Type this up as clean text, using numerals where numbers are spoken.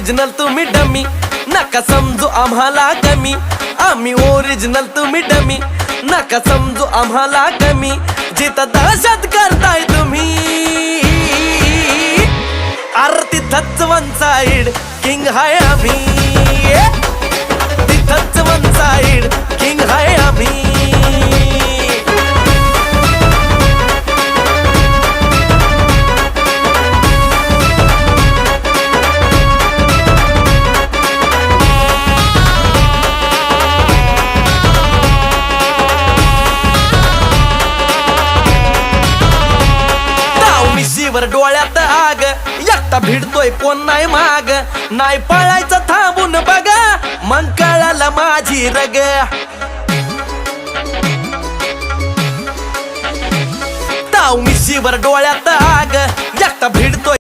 Original तुम्ही dummy, नका समजू आम्हाला कमी. आम्ही ओरिजिनल तुम्ही डमी, नका समजू आम्हाला कमी. जिथं दहशत करताय तुम्ही, अरे तिथंच वन साइड किंग हाय आम्ही. तिथंच वन साइड किंग हाय आम्ही. वर डोळ्यात आग, एकटा भिडतोय कोण नाही माग. नाही पळायचं थांबून बघा, मग कळालं माझी रग. ताव मिशीवर डोळ्यात आग, एकटा भिडतोय